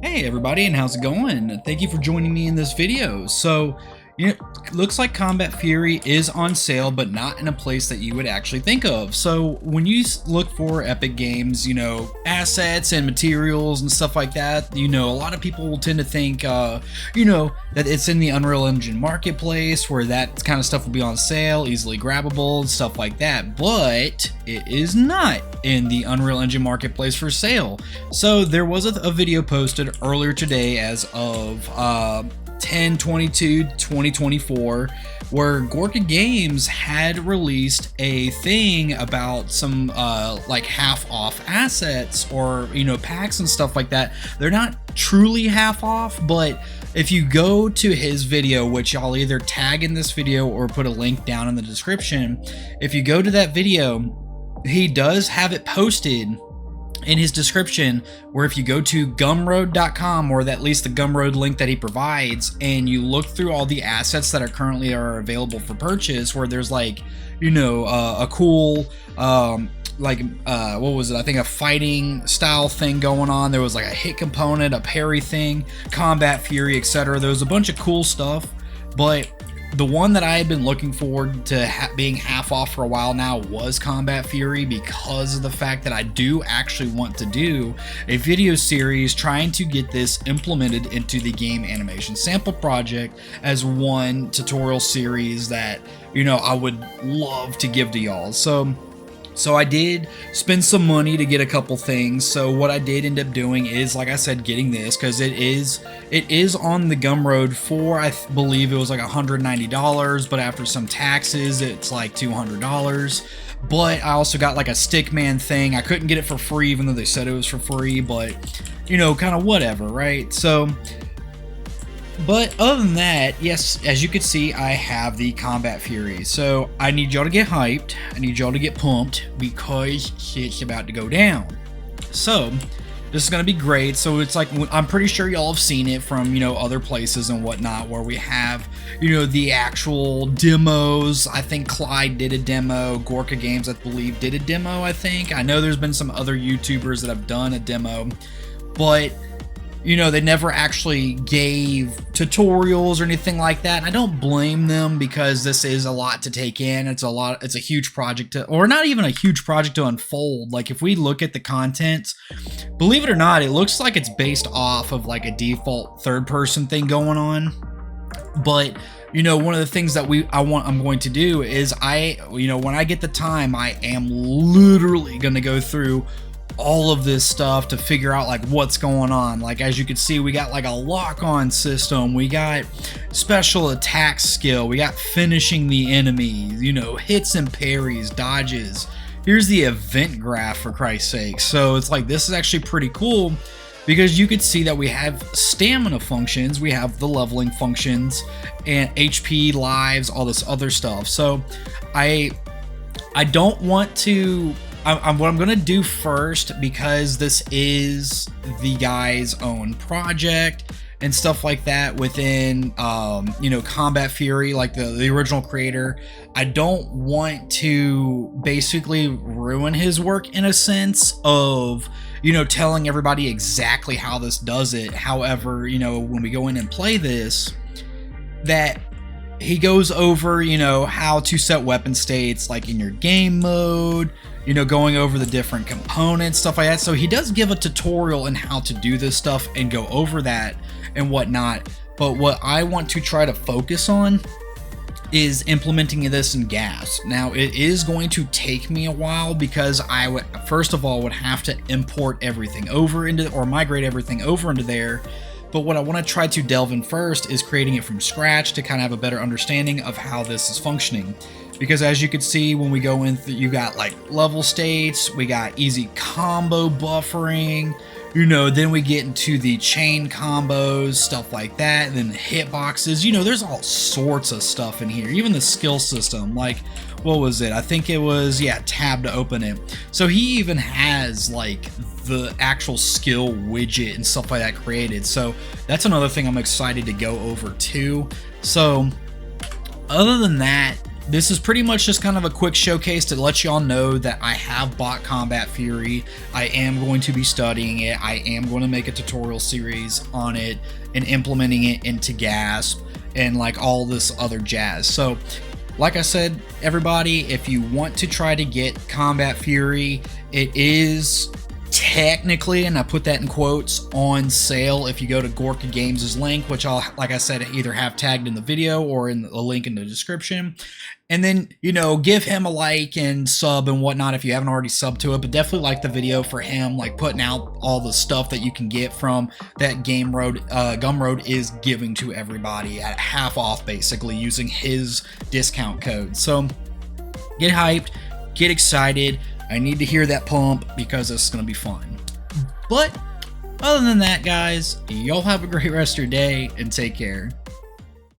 Hey everybody, and how's it going? Thank you for joining me in this video. So, looks like Combat Fury is on sale, but not in a place that you would actually think of. So when you look for Epic Games, assets and materials and stuff like that, a lot of people will tend to think, that it's in the Unreal Engine marketplace where that kind of stuff will be on sale, easily grabbable, and stuff like that. But it is not in the Unreal Engine marketplace for sale. So there was a video posted earlier today as of 10/22/2024 where Gorka Games had released a thing about some like half off assets or packs and stuff like that. They're not truly half off, but if you go to his video, which I'll either tag in this video or put a link down in the description, if you go to that video, he does have it posted in his description, where if you go to gumroad.com, or at least the Gumroad link that he provides, and you look through all the assets that are currently available for purchase, where there's like a cool what was it, I think a fighting style thing going on, there was like a hit component, a parry thing, combat fury, etc. There was a bunch of cool stuff, but the one that I had been looking forward to being half off for a while now was Combat Fury, because of the fact that I do actually want to do a video series trying to get this implemented into the game animation sample project as one tutorial series that I would love to give to y'all. So I did spend some money to get a couple things. So what I did end up doing is, like I said, getting this because it is on the Gumroad for, I believe it was like $190, but after some taxes it's like $200. But I also got like a Stickman thing. I couldn't get it for free even though they said it was for free, but kind of whatever, right? So but other than that, yes, as you can see, I have the Combat Fury. So I need y'all to get hyped. I need y'all to get pumped because shit's about to go down. So this is going to be great. So it's like, I'm pretty sure y'all have seen it from, other places and whatnot, where we have, the actual demos. I think Clyde did a demo. Gorka Games, I believe, did a demo, I think. I know there's been some other YouTubers that have done a demo, but they never actually gave tutorials or anything like that. And I don't blame them, because this is a lot to take in. It's a huge project or not even a huge project to unfold. Like, if we look at the content, believe it or not, it looks like it's based off of like a default third person thing going on. But one of the things that I'm going to do is when I get the time, I am literally going to go through all of this stuff to figure out like what's going on. Like, as you can see, we got like a lock-on system, we got special attack skill, we got finishing the enemy, hits and parries, dodges. Here's the event graph, for Christ's sake. So it's like, this is actually pretty cool, because you could see that we have stamina functions, we have the leveling functions, and HP, lives, all this other stuff. So I don't want to, what I'm going to do first, because this is the guy's own project and stuff like that within, Combat Fury, like the original creator, I don't want to basically ruin his work in a sense of, telling everybody exactly how this does it. However, when we go in and play this, that he goes over, how to set weapon states, like in your game mode, going over the different components, stuff like that. So he does give a tutorial on how to do this stuff and go over that and whatnot. But what I want to try to focus on is implementing this in GASP. Now, it is going to take me a while, because I would, first of all, would have to import everything over into, or migrate everything over into there. But what I want to try to delve in first is creating it from scratch to kind of have a better understanding of how this is functioning. Because as you can see, when we go in, you got like level states, we got easy combo buffering, then we get into the chain combos, stuff like that, and then the hitboxes, there's all sorts of stuff in here. Even the skill system, like, what was it? I think it was, tab to open it. So he even has like the actual skill widget and stuff like that created. So that's another thing I'm excited to go over too. So other than that, this is pretty much just kind of a quick showcase to let y'all know that I have bought Combat Fury. I am going to be studying it. I am going to make a tutorial series on it and implementing it into GASP and like all this other jazz. So like I said, everybody, if you want to try to get Combat Fury, it is technically, and I put that in quotes, on sale if you go to Gorka Games' link, which I'll, like I said, either have tagged in the video or in the link in the description. And then, you know, give him a like and sub and whatnot if you haven't already subbed to it, but definitely like the video for him, like putting out all the stuff that you can get from that Gumroad is giving to everybody at half off, basically, using his discount code. So get hyped, get excited. I need to hear that pump because it's going to be fun. But other than that, guys, y'all have a great rest of your day and take care.